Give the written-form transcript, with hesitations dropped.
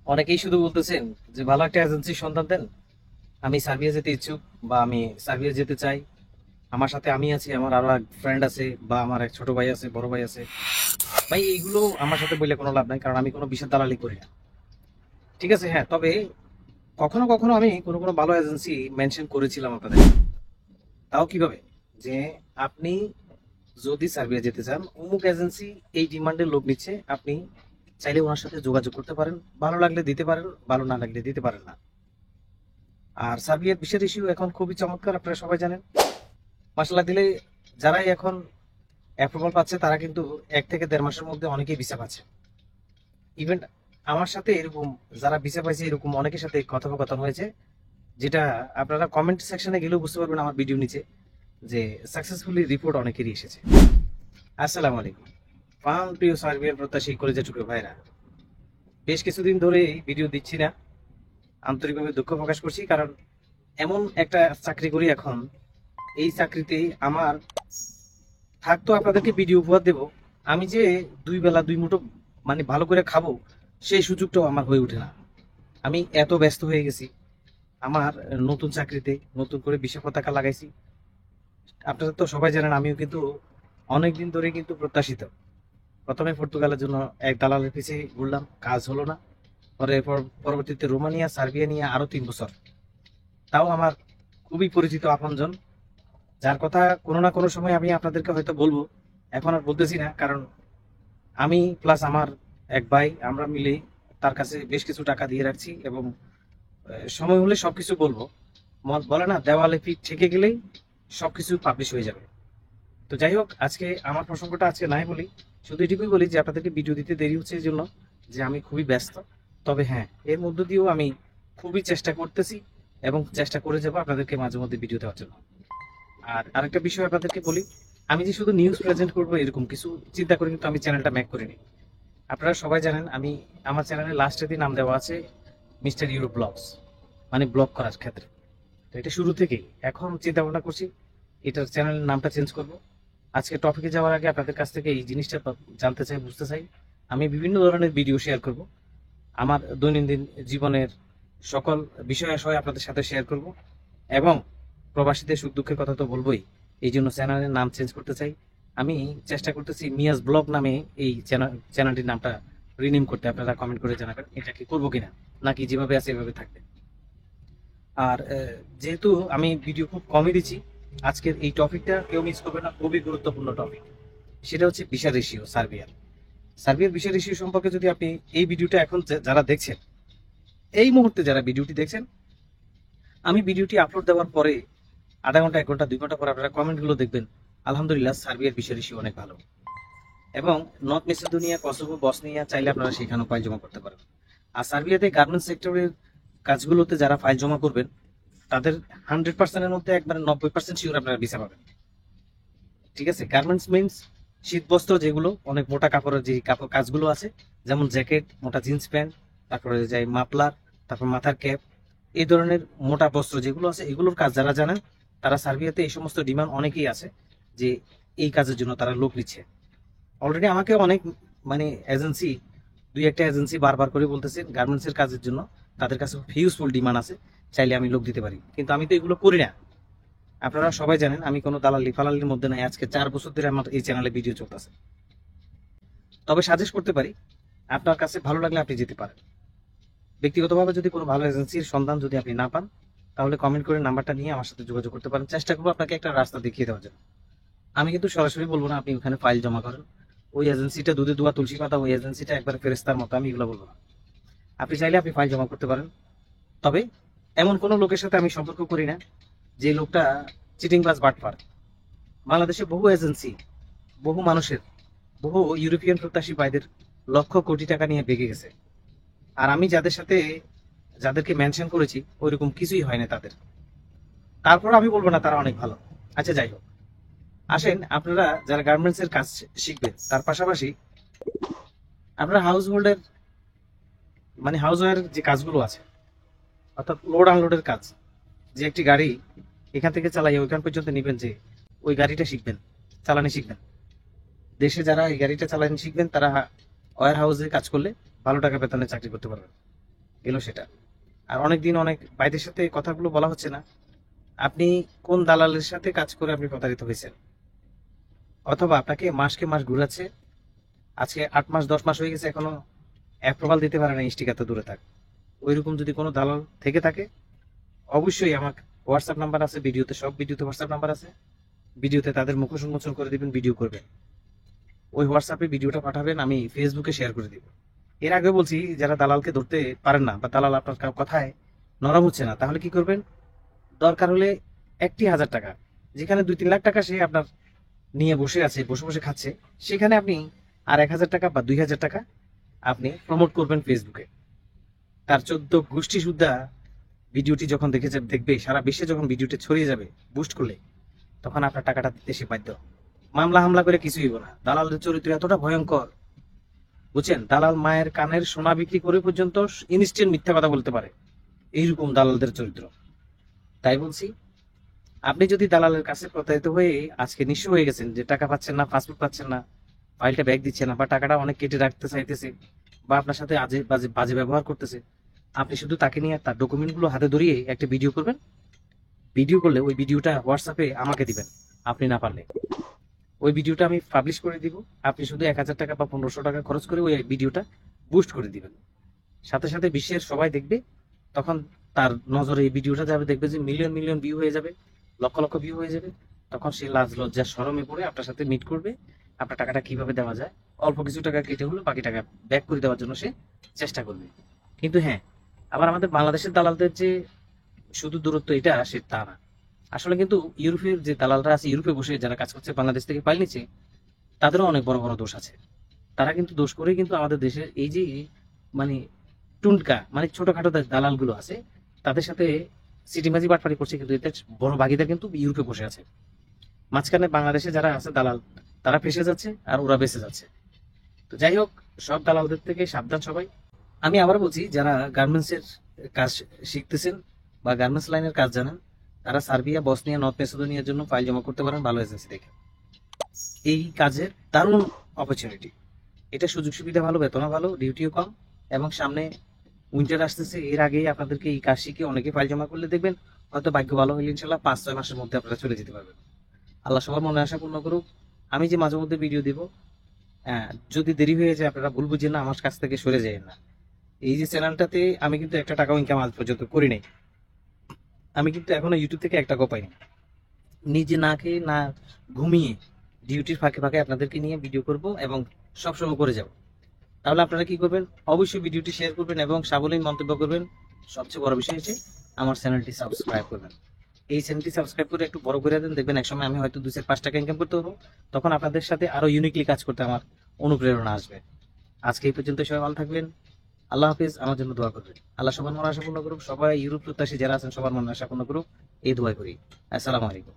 অনেকেই শুধু বলতেছেন যে ভালো একটা এজেন্সির সন্ধান দেন, আমি সার্বিয়া যেতে ইচ্ছুক বা আমি সার্বিয়া যেতে চাই। আমার সাথে আমি আছি, আমার আরো এক ফ্রেন্ড আছে বা আমার এক ছোট ভাই আছে, বড় ভাই আছে। ভাই এইগুলো আমার সাথে বললে কোনো লাভ নাই, কারণ আমি কোনো বিশেষ দালালি করি না। ঠিক আছে, হ্যাঁ, তবে কখনো কখনো আমি কোনো কোনো ভালো এজেন্সি মেনশন করেছিলাম আপনাদের। তাও কিভাবে? যে আপনি যদি সার্বিয়া যেতে চান, অমুক এজেন্সি এই ডিমান্ডের লোক নিচ্ছে, আপনি চাইলে ওনার সাথে যোগাযোগ করতে পারেন। ভালো লাগলে দিতে পারেন, ভালো না লাগলে দিতে পারেন না। আর সার্বিয়ার ভিসার ইস্যু এখন খুবই চমৎকার, আপনারা সবাই জানেন। মাসাল্লাহ দিলে যারাই এখন অ্যাপ্রুভাল পাচ্ছে তারা কিন্তু 1 থেকে দেড় মাসের মধ্যে অনেকেই ভিসা পাচ্ছে। ইভেন আমার সাথে এরকম যারা ভিসা পাইছে এরকম অনেকের সাথে কথোপকথন হয়েছে, যেটা আপনারা কমেন্ট সেকশনে গেলেও বুঝতে পারবেন আমার ভিডিও নিচে, যে সাকসেসফুলি রিপোর্ট অনেকেরই এসেছে। আসসালামু আলাইকুম। ফার্ম প্রিয় সার্বিয়ান প্রত্যাশী কলেজের ভাইরা, বেশ কিছুদিন ধরে ভিডিও দিচ্ছি না, আন্তরিকভাবে দুঃখ প্রকাশ করছি। কারণ এমন একটা চাকরি করি এখন, এই চাকরিতে আমার থাকতো আপনাদেরকে ভিডিও উপহার দেব, আমি যে দুই বেলা দুই মুঠো মানে ভালো করে খাবো সেই সুযোগটাও আমার হয়ে ওঠে না। আমি এত ব্যস্ত হয়ে গেছি আমার নতুন চাকরিতে, নতুন করে বিশা পতাকা লাগাইছি। আপনারা তো সবাই জানেন আমিও কিন্তু অনেকদিন ধরে কিন্তু প্রত্যাশিত। প্রথমে পর্তুগালের জন্য এক দালালের পিছিয়ে ঘুরলাম, কাজ হলো না। পরবর্তীতে রোমানিয়া, সার্বিয়া নিয়ে আরো 3 বছর। তাও আমার খুবই পরিচিত আপনজন, যার কথা কোনো না কোনো সময় আমি আপনাদেরকে হয়তো বলবো। এখন আর বলতেছি না, কারণ আমি প্লাস আমার এক ভাই আমরা মিলে তার কাছে বেশ কিছু টাকা দিয়ে রাখছি, এবং সময় হলে সবকিছু বলবো। বলে না, দেওয়ালে পিঠ ঠেকে গেলেই সবকিছু পাবলিশ হয়ে যাবে। তো যাই হোক, আজকে আমার প্রসঙ্গটা আজকে নাই বলি, শুধু এটুকুই বলি যে আপনাদেরকে ভিডিও দিতে দেরি হচ্ছে এই জন্য যে আমি খুবই ব্যস্ত। তবে হ্যাঁ, এর মধ্য দিয়েও আমি খুবই চেষ্টা করতেছি এবং চেষ্টা করে যাবো আপনাদেরকে মাঝে মধ্যে ভিডিও দেওয়ার জন্য। আর আরেকটা বিষয় আপনাদেরকে বলি, আমি যে শুধু নিউজ প্রেজেন্ট করবো এরকম কিছু চিন্তা করে কিন্তু আমি চ্যানেলটা মেক করিনি। আপনারা সবাই জানেন আমি আমার চ্যানেলে লাস্টের দিন নাম দেওয়া আছে মিস্টার ইউরো ব্লগস, মানে ব্লগ করার ক্ষেত্রে। তো এটা শুরু থেকেই, এখন চিন্তা ভাবনা করছি এটার চ্যানেলের নামটা চেঞ্জ করব। আজকে টপিকে যাওয়ার আগে আপনাদের কাছ থেকে এই জিনিসটা জানতে চাই, বুঝতে চাই। আমি বিভিন্ন ধরনের ভিডিও শেয়ার করব, আমার দৈনন্দিন জীবনের সকল বিষয় আশয় আপনাদের সাথে শেয়ার করব, এবং প্রবাসীদের সুখ দুঃখের কথা তো বলবোই। এই জন্য চ্যানেলের নাম চেঞ্জ করতে চাই। আমি চেষ্টা করতেছি মিয়াজ ব্লগ নামে এই চ্যানেলটির নামটা রিনেম করতে। আপনারা কমেন্ট করে জানাবেন এটা কি করবো কিনা, নাকি যেভাবে আছে এভাবে থাকবে। আর যেহেতু আমি ভিডিও খুব কমই দিচ্ছি, আজকের এই টপিকটা কেউ মিস করবে না, খুবই গুরুত্বপূর্ণ টপিক। সেটা হচ্ছে ভিসা রেশিও সার্বিয়ার। সার্বিয়ার ভিসা রেশিও সম্পর্কে যদি আপনি এই ভিডিওটা এখন যারা দেখছেন, এই মুহূর্তে যারা ভিডিওটি দেখছেন, আমি ভিডিওটি আপলোড দেওয়ার পরে আধা ঘন্টা, 1 ঘন্টা, 2 ঘন্টা পরে আপনারা কমেন্টগুলো দেখবেন। আলহামদুলিল্লাহ, সার্বিয়ার ভিসা রেশিও অনেক ভালো। এবং নর্থ মেসিডোনিয়া, কসোভো, বসনিয়া চাইলে আপনারা সেখানেও ফাইল জমা করতে পারেন। আর সার্বিয়াতে গার্মেন্টস সেক্টরের কাজগুলোতে যারা ফাইল জমা করবেন তাদের 100%-এর মধ্যে একবারে 90% শিওর আপনারা ভিসা পাবেন। ঠিক আছে, গার্মেন্টস মিনস শীত বস্ত্র, যেগুলো অনেক মোটা কাপড়ের যে কাপড় কাজগুলো আছে, যেমন জ্যাকেট, মোটা জিন্স প্যান্ট, তারপরে যাই মাফলার, তারপর মাথার ক্যাপ, এই ধরনের মোটা বস্ত্র যেগুলো আছে এগুলোর কাজ যারা জানেন তারা সার্বিয়াতে এই সমস্ত ডিমান্ড অনেকেই আছে যে এই কাজের জন্য তারা লোক নিচ্ছে। অলরেডি আমাকে অনেক মানে এজেন্সি, 2-1টা এজেন্সি বারবার করে বলতেছে গার্মেন্টস এর কাজের জন্য তাদের কাছে হিউজফুল ডিমান্ড আছে, চাইলে আমি লোক দিতে পারি। কিন্তু আমি তো এগুলো করি না। আপনারা সবাই জানেন আমি কোনো দালালি ফালালির মধ্যে নাই। আজকে 4 বছর ধরে আমার এই চ্যানেলে ভিডিও চলতেছে। তবে সাজেস্ট করতে পারি, আপনার কাছে ভালো লাগলে আপনি যেতে পারেন। ব্যক্তিগতভাবে যদি কোনো ভালো এজেন্সির সন্ধান যদি আপনি না পান, তাহলে কমেন্ট করে নাম্বারটা নিয়ে আমার সাথে যোগাযোগ করতে পারেন। চেষ্টা করবো আপনাকে একটা রাস্তা দেখিয়ে দেওয়ার জন্য। আমি কিন্তু সরাসরি বলবো না আপনি ওখানে ফাইল জমা করেন, ওই এজেন্সিটা দুধে দুয়া তুলসী পাতা, ওই এজেন্সিটা একবার ফেরেস্তার মতো, আমি এগুলো বলবো না। আপনি চাইলে আপনি ফাইল জমা করতে পারেন। তবে এমন কোনো লোকের সাথে আমি সম্পর্ক করি না যে লোকটা চিটিংবাজ বাটপার। বাংলাদেশে বহু এজেন্সি, বহু মানুষের, বহু ইউরোপিয়ান প্রত্যাশী ভাইদের লক্ষ কোটি টাকা নিয়ে বেগে গেছে। আর আমি যাদের সাথে যাদেরকে মেনশন করেছি ওইরকম কিছুই হয় না তাদের। তারপর আমি বলবো না তারা অনেক ভালো। আচ্ছা যাই হোক, আসেন আপনারা যারা গার্মেন্টস এর কাজ শিখবেন তার পাশাপাশি আপনারা হাউস হোল্ডের মানে হাউস ওয়ারের যে কাজগুলো আছে, অর্থাৎ লোড আনলোডের কাজ, যে একটি গাড়ি এখান থেকে চালাই ওইখান পর্যন্ত নিবেন, যে ওই গাড়িটা শিখবেন, চালানি শিখবেন। দেশে যারা এই গাড়িটা চালানি শিখবেন তারা ওয়ার হাউসে কাজ করলে ভালো টাকা বেতনে চাকরি করতে পারবেন। গেল সেটা। আর অনেকদিন অনেক ভাইদের সাথে কথাগুলো বলা হচ্ছে না, আপনি কোন দালালের সাথে কাজ করে আপনি প্রতারিত হয়েছেন, অথবা আপনাকে মাসকে মাস ঘুরাচ্ছে, আজকে 8 মাস 10 মাস হয়ে গেছে এখনো অ্যাপ্রুভাল দিতে পারে না, স্টিকার তো দূরে থাক। ওইরকম যদি কোনো দালাল থেকে থাকে অবশ্যই আমার হোয়াটসঅ্যাপ নাম্বার আছে, ভিডিওতে সব ভিডিওতে হোয়াটসঅ্যাপ নাম্বার আছে, ভিডিওতে তাদের মুখোশ উন্মোচন করে দিবেন, ভিডিও করবেন, ওই হোয়াটসঅ্যাপে ভিডিওটা পাঠাবেন, আমি ফেসবুকে শেয়ার করে দিব। এর আগে বলছি, যারা দালালকে ধরতে পারেন না বা দালাল আপনার কথায় নরম হচ্ছে না, তাহলে কি করবেন, দরকার হলে 1,000 টাকা, যেখানে 2-3 লাখ টাকা সে আপনার নিয়ে বসে আছে, বসে বসে খাচ্ছে, সেখানে আপনি আর 1,000 টাকা বা 2,000 টাকা আপনি প্রমোট করবেন ফেসবুকে। তার 14 গোষ্ঠী সুদ্ধা ভিডিওটি যখন দেখবে, সারা বিশ্বে যখন ভিডিওটি ছড়িয়ে যাবে বুস্ট করলে, তখন আপনার টাকাটা দিতে সে বাধ্য। মামলা হামলা করে কিছুই হইব না। দালালের চরিত্র এতটা ভয়ঙ্কর, বুঝছেন, দালাল মায়ের কানের সোনা বিক্রি করে পর্যন্ত ইনস্ট্যান্ট মিথ্যা কথা বলতে পারে, এইরকম দালালদের চরিত্র। তাই বলছি, আপনি যদি দালালের কাছে প্রতারিত হয়ে আজকে নিঃস্ব হয়ে গেছেন, যে টাকা পাচ্ছেন না, পাসপোর্ট পাচ্ছেন না, ফাইলটা ব্যাক দিচ্ছে না, বা টাকাটা অনেক কেটে রাখতে চাইতেছে, বা আপনার সাথে আজে বাজে বাজে ব্যবহার করতেছে, আপনি শুধু তাকে নিয়ে তার ডকুমেন্টগুলো হাতে ধরিয়ে একটা ভিডিও করবেন। ভিডিও করলে ওই ভিডিওটা হোয়াটসঅ্যাপে আমাকে দিবেন, আপনি না পারলে ওই ভিডিওটা আমি পাবলিশ করে দিব। আপনি শুধু 1,000 টাকা বা 1,500 টাকা খরচ করে ওই ভিডিওটা বুস্ট করে দিবেন, সাথে সাথে বিশ্বের সবাই দেখবে। তখন তার নজরে এই ভিডিওটা যাবে, দেখবে যে মিলিয়ন মিলিয়ন ভিউ হয়ে যাবে, লক্ষ লক্ষ ভিউ হয়ে যাবে। তখন সে লাজ লজ্জা শরমে পড়ে আপনার সাথে মিট করবে, আপনার টাকাটা কিভাবে দেওয়া যায়, অল্প কিছু টাকা কেটে হলো বাকি টাকা ব্যাক করে দেওয়ার জন্য সে চেষ্টা করবে। কিন্তু হ্যাঁ, আবার আমাদের বাংলাদেশের দালালদের যে শুধু দূরত্ব এটা সে তা না, আসলে কিন্তু ইউরোপের যে দালালরা আছে, ইউরোপে বসে যারা কাজ করছে, বাংলাদেশ থেকে ফাইল নিচ্ছে, তাদেরও অনেক বড় বড় দোষ আছে। তারা কিন্তু দোষ করে কিন্তু আমাদের দেশের এই যে মানে টুনকা মানে ছোটখাটো দালাল গুলো আছে, তাদের সাথে সিটিমাজি বাটপারি করছে, কিন্তু এদের বড় ভাগিদার কিন্তু ইউরোপে বসে আছে। মাঝখানে বাংলাদেশে যারা আছে দালাল, তারা ফেসে যাচ্ছে আর ওরা বেঁচে যাচ্ছে। তো যাই হোক, সব দালালদের থেকে সাবধান সবাই। আমি আবার বলছি, যারা গার্মেন্টস এর কাজ শিখতেছেন বা গার্মেন্টস লাইনের কাজ জানেন, তারা সার্বিয়া, বসনিয়া, নর্থ মেসিডোনিয়ার জন্য ফাইল জমা করতে পারেন ভালো এজেন্সি দেখে। এই কাজের দারুণ অপরচুনিটি, এটা সুযোগ সুবিধা ভালো, বেতনও ভালো, ডিউটিও কম, এবং সামনে উইন্টার আসতেছে, এর আগেই আপনাদেরকে এই কাজ শিখে অনেকে ফাইল জমা করলে দেখবেন হয়তো ভাগ্য ভালো হলে ইনশাল্লাহ 5-6 মাসের মধ্যে আপনারা চলে যেতে পারবেন। আল্লাহ সবার মনে আশা পূর্ণ করুক। আমি যে মাঝে মধ্যে ভিডিও দিব, যদি দেরি হয়ে যায় আপনারা ভুল বুঝেন না, আমার কাছ থেকে সরে যায় না। এই যে চ্যানেলটাতে আমি কিন্তু 1 টাকাও ইনকাম আজ পর্যন্ত করি নাই, আমি কিন্তু এখনো ইউটিউব থেকে 1 টাকাও পাইনি। নিজে না খেয়ে না ঘুমিয়ে ডিউটির ফাঁকে ফাঁকে আপনাদেরকে নিয়ে ভিডিও করব এবং সবসময় করে যাব। তাহলে আপনারা কি করবেন, অবশ্যই ভিডিওটি শেয়ার করবেন এবং সাবলীল মন্তব্য করবেন। সবচেয়ে বড় বিষয় হচ্ছে আমার চ্যানেলটি সাবস্ক্রাইব করবেন। এই চ্যানেলটি সাবস্ক্রাইব করে একটু বড় করে দেন, দেখবেন একসময় আমি হয়তো 2-5 টাকা ইনকাম করতে পারবো, তখন আপনাদের সাথে আরো ইউনিকলি কাজ করতে আমার অনুপ্রেরণা আসবে। আজকে এই পর্যন্ত, সবাই ভালো থাকবেন। আল্লাহ হাফিজ। আমার জন্য দোয়া করবেন। আল্লাহ সবার মনে আশা পূর্ণ করুক, সবাই ইউরোপ প্রত্যাশী যারা আছেন সবার মনে আশা পূর্ণ করুক, এই দোয়া করি। আসসালামু আলাইকুম।